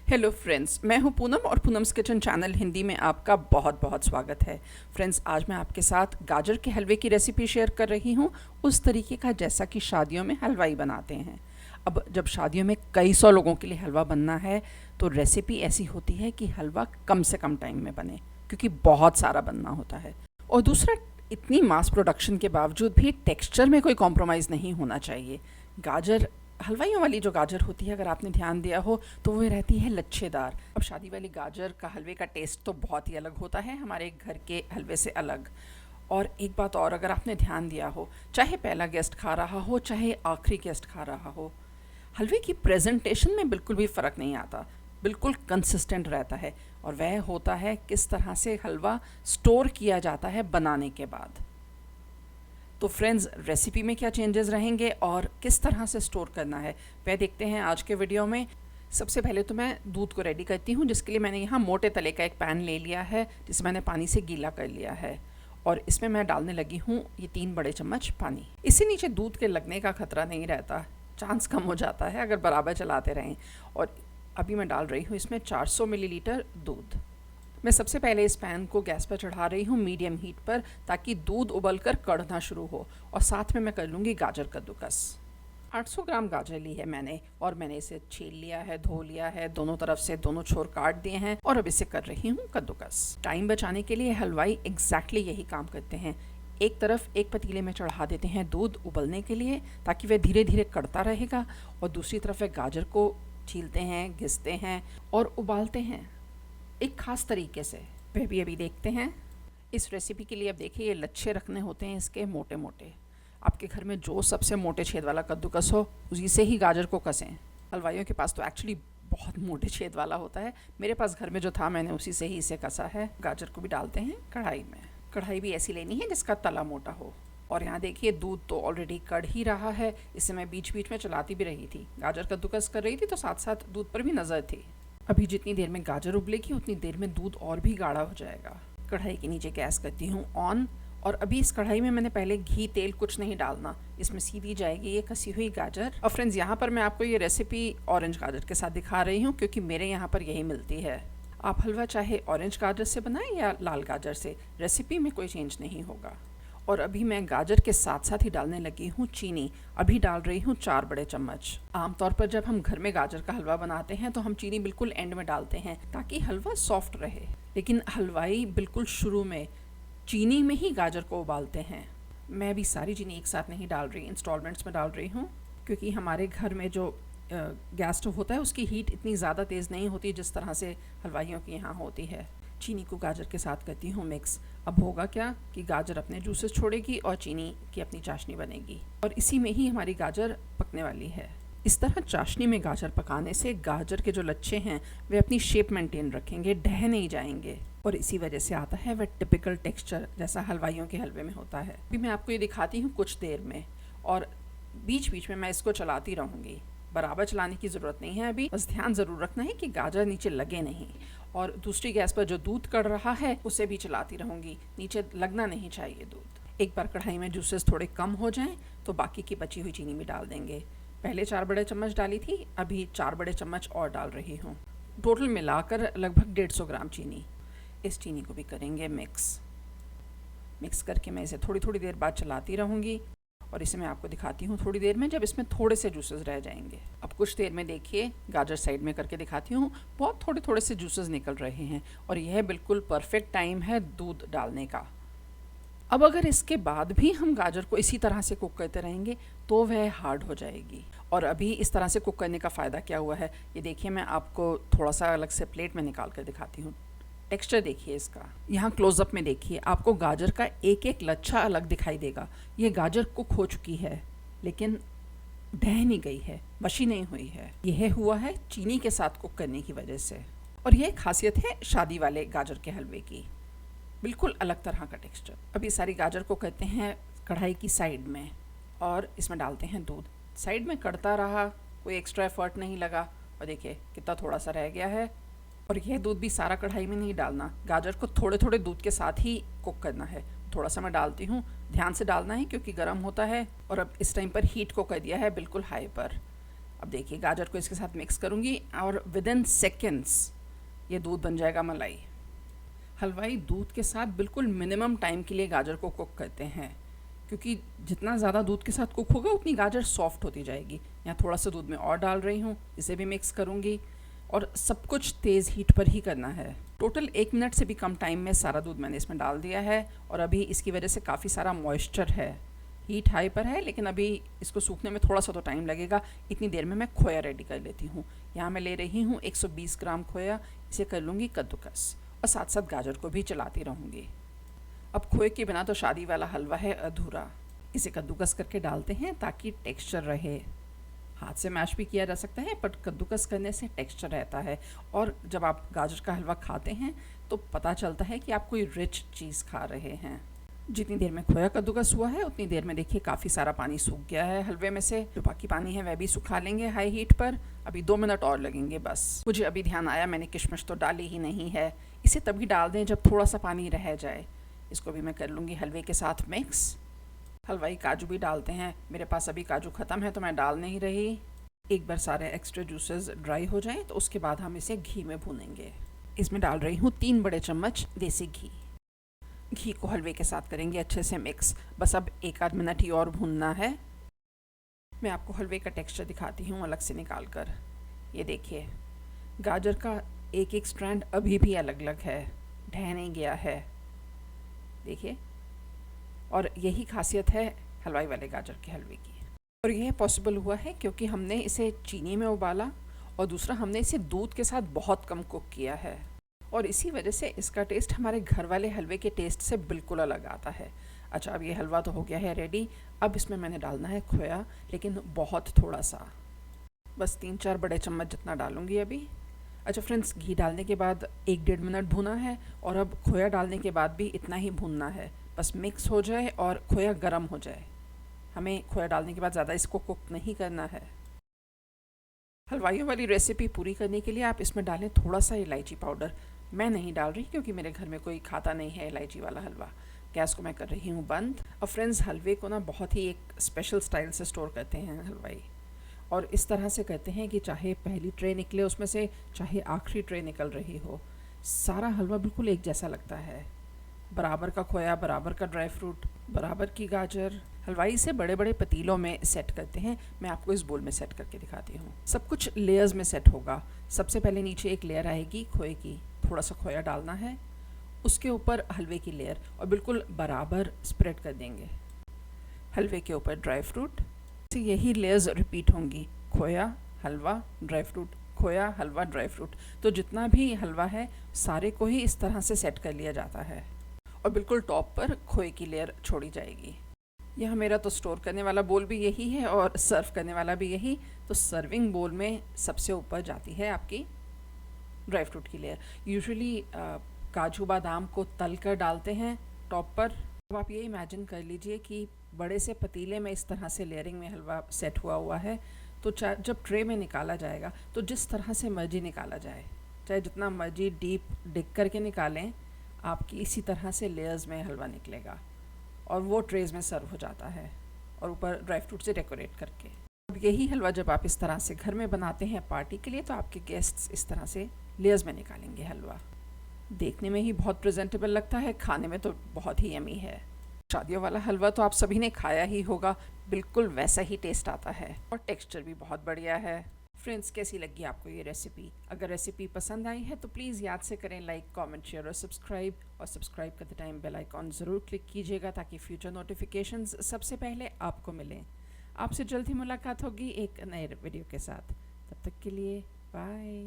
Hello friends, मैं हूं पूनम और पूनम्स किचन चैनल हिंदी में आपका बहुत बहुत स्वागत है। फ्रेंड्स, आज मैं आपके साथ गाजर के हलवे की रेसिपी शेयर कर रही हूं, उस तरीके का जैसा कि शादियों में हलवाई बनाते हैं। अब जब शादियों में कई सौ लोगों के लिए हलवा बनना है तो रेसिपी ऐसी होती है कि हलवा कम से कम टाइम में बने, क्योंकि बहुत सारा बनना होता है। और दूसरा, इतनी मास प्रोडक्शन के बावजूद भी टेक्सचर में कोई कॉम्प्रोमाइज़ नहीं होना चाहिए। गाजर, हलवाइयों वाली जो गाजर होती है, अगर आपने ध्यान दिया हो तो वो रहती है लच्छेदार। अब शादी वाली गाजर का हलवे का टेस्ट तो बहुत ही अलग होता है, हमारे घर के हलवे से अलग। और एक बात और, अगर आपने ध्यान दिया हो, चाहे पहला गेस्ट खा रहा हो चाहे आखिरी गेस्ट खा रहा हो, हलवे की प्रेजेंटेशन में बिल्कुल भी फ़र्क नहीं आता, बिल्कुल कंसिस्टेंट रहता है। और वह होता है किस तरह से हलवा स्टोर किया जाता है बनाने के बाद। तो फ्रेंड्स, रेसिपी में क्या चेंजेस रहेंगे और किस तरह से स्टोर करना है वह देखते हैं आज के वीडियो में। सबसे पहले तो मैं दूध को रेडी करती हूँ, जिसके लिए मैंने यहाँ मोटे तले का एक पैन ले लिया है, जिसे मैंने पानी से गीला कर लिया है। और इसमें मैं डालने लगी हूँ ये 3 बड़े चम्मच पानी। इससे नीचे दूध के लगने का खतरा नहीं रहता, चांस कम हो जाता है अगर बराबर चलाते रहें। और अभी मैं डाल रही हूँ इसमें 400 मिलीलीटर दूध। मैं सबसे पहले इस पैन को गैस पर चढ़ा रही हूँ मीडियम हीट पर, ताकि दूध उबलकर कढ़ना शुरू हो। और साथ में मैं कर लूँगी गाजर कद्दूकस। 800 ग्राम गाजर ली है मैंने, और मैंने इसे छील लिया है, धो लिया है, दोनों तरफ से दोनों छोर काट दिए हैं, और अब इसे कर रही हूँ कद्दूकस। टाइम बचाने के लिए हलवाई एग्जैक्टली यही काम करते हैं। एक तरफ एक पतीले में चढ़ा देते हैं दूध उबलने के लिए, ताकि वह धीरे धीरे कढ़ता रहेगा, और दूसरी तरफ वह गाजर को छीलते हैं, घिसते हैं और उबालते हैं एक ख़ास तरीके से। वह भी अभी देखते हैं। इस रेसिपी के लिए अब देखिए, ये लच्छे रखने होते हैं इसके मोटे मोटे। आपके घर में जो सबसे मोटे छेद वाला कद्दूकस हो, उसी से ही गाजर को कसें। हलवाइयों के पास तो एक्चुअली बहुत मोटे छेद वाला होता है, मेरे पास घर में जो था मैंने उसी से ही इसे कसा है। गाजर को भी डालते हैं कढ़ाई में। कढ़ाई भी ऐसी लेनी है जिसका तला मोटा हो। और यहाँ देखिए, दूध तो ऑलरेडी कढ़ ही रहा है, इसे मैं बीच बीच में चलाती भी रही थी। गाजर कद्दूकस कर रही थी तो साथ साथ दूध पर भी नज़र थी। अभी जितनी देर में गाजर उबलेगी उतनी देर में दूध और भी गाढ़ा हो जाएगा। कढ़ाई के नीचे गैस करती हूँ ऑन। और अभी इस कढ़ाई में मैंने पहले घी तेल कुछ नहीं डालना, इसमें सीधी जाएगी ये कसी हुई गाजर। और फ्रेंड्स, यहाँ पर मैं आपको ये रेसिपी ऑरेंज गाजर के साथ दिखा रही हूँ, क्योंकि मेरे यहाँ पर यही मिलती है। आप हलवा चाहे ऑरेंज गाजर से बनाएं या लाल गाजर से, रेसिपी में कोई चेंज नहीं होगा। और अभी मैं गाजर के साथ साथ ही डालने लगी हूँ चीनी। अभी डाल रही हूँ 4 बड़े चम्मच। आमतौर पर जब हम घर में गाजर का हलवा बनाते हैं तो हम चीनी बिल्कुल एंड में डालते हैं, ताकि हलवा सॉफ्ट रहे। लेकिन हलवाई बिल्कुल शुरू में चीनी में ही गाजर को उबालते हैं। मैं अभी सारी चीनी एक साथ नहीं डाल रही, इंस्टॉलमेंट्स में डाल रही हूँ, क्योंकि हमारे घर में जो गैस स्टोव होता है उसकी हीट इतनी ज़्यादा तेज़ नहीं होती जिस तरह से हलवाइयों की यहाँ होती है। चीनी को गाजर के साथ करती हूँ मिक्स। अब होगा क्या कि गाजर अपने जूसेस छोड़ेगी और चीनी की अपनी चाशनी बनेगी, और इसी में ही हमारी गाजर पकने वाली है। इस तरह चाशनी में गाजर पकाने से गाजर के जो लच्छे हैं वे अपनी शेप मेंटेन रखेंगे, ढह नहीं जाएंगे, और इसी वजह से आता है वह टिपिकल टेक्सचर जैसा हलवाइयों के हलवे में होता है। अभी मैं आपको ये दिखाती हूँ कुछ देर में, और बीच बीच में मैं इसको चलाती रहूँगी। बराबर चलाने की ज़रूरत नहीं है अभी, बस ध्यान ज़रूर रखना है कि गाजर नीचे लगे नहीं। और दूसरी गैस पर जो दूध कढ़ रहा है उसे भी चलाती रहूँगी, नीचे लगना नहीं चाहिए दूध। एक बार कढ़ाई में जूसेस थोड़े कम हो जाएं तो बाकी की बची हुई चीनी भी डाल देंगे। पहले 4 बड़े चम्मच डाली थी, अभी 4 बड़े चम्मच और डाल रही हूँ। टोटल मिलाकर लगभग 150 ग्राम चीनी। इस चीनी को भी करेंगे मिक्स करके मैं इसे थोड़ी थोड़ी देर बाद चलाती रहूँगी। और इसे मैं आपको दिखाती हूँ थोड़ी देर में, जब इसमें थोड़े से जूसेस रह जाएंगे। अब कुछ देर में देखिए, गाजर साइड में करके दिखाती हूँ, बहुत थोड़े थोड़े से जूसेस निकल रहे हैं, और यह बिल्कुल परफेक्ट टाइम है दूध डालने का। अब अगर इसके बाद भी हम गाजर को इसी तरह से कुक करते रहेंगे तो वह हार्ड हो जाएगी। और अभी इस तरह से कुक करने का फ़ायदा क्या हुआ है, ये देखिए, मैं आपको थोड़ा सा अलग से प्लेट में निकाल कर दिखाती हूँ। टेक्सचर देखिए इसका, यहाँ क्लोजअप में देखिए, आपको गाजर का एक एक लच्छा अलग दिखाई देगा। ये गाजर कुक हो चुकी है, लेकिन ढह नहीं गई है, मशी नहीं हुई है। यह हुआ है चीनी के साथ कुक करने की वजह से। और यह खासियत है शादी वाले गाजर के हलवे की, बिल्कुल अलग तरह का टेक्सचर। अभी सारी गाजर को करते हैं कढ़ाई की साइड में, और इसमें डालते हैं दूध। साइड में कढ़ता रहा, कोई एक्स्ट्रा एफर्ट नहीं लगा, और देखिए कितना थोड़ा सा रह गया है। और यह दूध भी सारा कढ़ाई में नहीं डालना, गाजर को थोड़े थोड़े दूध के साथ ही कुक करना है। थोड़ा सा मैं डालती हूँ, ध्यान से डालना है क्योंकि गर्म होता है। और अब इस टाइम पर हीट को कर दिया है बिल्कुल हाई पर। अब देखिए गाजर को इसके साथ मिक्स करूँगी और विद इन सेकेंड्स ये दूध बन जाएगा मलाई। हलवाई दूध के साथ बिल्कुल मिनिमम टाइम के लिए गाजर को कुक करते हैं, क्योंकि जितना ज़्यादा दूध के साथ कुक होगा उतनी गाजर सॉफ्ट होती जाएगी। यहाँ थोड़ा सा दूध में और डाल रही हूँ, इसे भी मिक्स करूँगी और सब कुछ तेज़ हीट पर ही करना है। टोटल 1 मिनट से भी कम टाइम में सारा दूध मैंने इसमें डाल दिया है और अभी इसकी वजह से काफ़ी सारा मॉइस्चर है। हीट हाई पर है लेकिन अभी इसको सूखने में थोड़ा सा तो टाइम लगेगा। इतनी देर में मैं खोया रेडी कर लेती हूँ। यहाँ मैं ले रही हूँ 120 ग्राम खोया, इसे कर लूँगी कद्दूकस और साथ साथ गाजर को भी चलाती रहूँगी। अब खोए के बिना तो शादी वाला हलवा है अधूरा। इसे कद्दूकस करके डालते हैं ताकि टेक्सचर रहे। हाथ से मैश भी किया जा सकता है पर कद्दूकस करने से टेक्सचर रहता है और जब आप गाजर का हलवा खाते हैं तो पता चलता है कि आप कोई रिच चीज़ खा रहे हैं। जितनी देर में खोया कद्दूकस हुआ है उतनी देर में देखिए काफ़ी सारा पानी सूख गया है हलवे में से। जो बाकी पानी है वह भी सुखा लेंगे हाई हीट पर। अभी 2 मिनट और लगेंगे बस। मुझे अभी ध्यान आया मैंने किशमिश तो डाली ही नहीं है। इसे तभी डाल दें जब थोड़ा सा पानी रह जाए। इसको भी मैं कर लूँगी हलवे के साथ मिक्स। हलवाई काजू भी डालते हैं, मेरे पास अभी काजू ख़त्म है तो मैं डाल नहीं रही। एक बार सारे एक्स्ट्रा जूसेस ड्राई हो जाएं तो उसके बाद हम इसे घी में भूनेंगे। इसमें डाल रही हूँ 3 बड़े चम्मच देसी घी। घी को हलवे के साथ करेंगे अच्छे से मिक्स। बस अब 1 आध मिनट ही और भूनना है। मैं आपको हलवे का टेक्सचर दिखाती हूँ अलग से निकाल कर। ये देखिए गाजर का एक एक स्ट्रैंड अभी भी अलग अलग है, ढह नहीं गया है, देखिए। और यही खासियत है हलवाई वाले गाजर के हलवे की। और यह पॉसिबल हुआ है क्योंकि हमने इसे चीनी में उबाला और दूसरा हमने इसे दूध के साथ बहुत कम कुक किया है और इसी वजह से इसका टेस्ट हमारे घर वाले हलवे के टेस्ट से बिल्कुल अलग आता है। अच्छा, अब ये हलवा तो हो गया है रेडी। अब इसमें मैंने डालना है खोया, लेकिन बहुत थोड़ा सा, बस 3-4 बड़े चम्मच जितना डालूंगी अभी। अच्छा फ्रेंड्स, घी डालने के बाद 1-1.5 मिनट भुना है और अब खोया डालने के बाद भी इतना ही भूनना है। बस मिक्स हो जाए और खोया गर्म हो जाए। हमें खोया डालने के बाद ज़्यादा इसको कुक नहीं करना है। हलवाइयों वाली रेसिपी पूरी करने के लिए आप इसमें डालें थोड़ा सा इलायची पाउडर। मैं नहीं डाल रही क्योंकि मेरे घर में कोई खाता नहीं है इलायची वाला हलवा। गैस को मैं कर रही हूँ बंद। और फ्रेंड्स, हलवे को ना बहुत ही एक स्पेशल स्टाइल से स्टोर करते हैं हलवाई, और इस तरह से कहते हैं कि चाहे पहली ट्रे निकले उसमें से, चाहे आखिरी ट्रे निकल रही हो, सारा हलवा बिल्कुल एक जैसा लगता है। बराबर का खोया, बराबर का ड्राई फ्रूट, बराबर की गाजर। हलवाई इसे बड़े बड़े पतीलों में सेट करते हैं। मैं आपको इस बोल में सेट करके दिखाती हूँ। सब कुछ लेयर्स में सेट होगा। सबसे पहले नीचे एक लेयर आएगी खोए की, थोड़ा सा खोया डालना है, उसके ऊपर हलवे की लेयर और बिल्कुल बराबर स्प्रेड कर देंगे। हलवे के ऊपर ड्राई फ्रूट। तो यही लेयर्स रिपीट होंगी, खोया, हलवा, ड्राई फ्रूट, खोया, हलवा, ड्राई फ्रूट। तो जितना भी हलवा है सारे को ही इस तरह से सेट कर लिया जाता है और बिल्कुल टॉप पर खोए की लेयर छोड़ी जाएगी। यह मेरा तो स्टोर करने वाला बोल भी यही है और सर्व करने वाला भी यही। तो सर्विंग बोल में सबसे ऊपर जाती है आपकी ड्राई फ्रूट की लेयर। यूजुअली काजू बादाम को तल कर डालते हैं टॉप पर। अब आप ये इमेजिन कर लीजिए कि बड़े से पतीले में इस तरह से लेयरिंग में हलवा सेट हुआ है। तो जब ट्रे में निकाला जाएगा तो जिस तरह से मर्जी निकाला जाए, चाहे जितना मर्जी डीप डिग करके निकालें, आपकी इसी तरह से लेयर्स में हलवा निकलेगा और वो ट्रेज में सर्व हो जाता है और ऊपर ड्राई फ्रूट से डेकोरेट करके। अब यही हलवा जब आप इस तरह से घर में बनाते हैं पार्टी के लिए, तो आपके गेस्ट्स इस तरह से लेयर्स में निकालेंगे हलवा। देखने में ही बहुत प्रेजेंटेबल लगता है, खाने में तो बहुत ही यमी है। शादियों वाला हलवा तो आप सभी ने खाया ही होगा, बिल्कुल वैसा ही टेस्ट आता है और टेक्सचर भी बहुत बढ़िया है। फ्रेंड्स, कैसी लगी आपको ये रेसिपी? अगर रेसिपी पसंद आई है तो प्लीज़ याद से करें लाइक, कमेंट, शेयर और सब्सक्राइब। और सब्सक्राइब करते टाइम बेल आइकॉन ज़रूर क्लिक कीजिएगा ताकि फ्यूचर नोटिफिकेशंस सबसे पहले आपको मिलें। आपसे जल्द ही मुलाकात होगी एक नए वीडियो के साथ। तब तक के लिए बाय।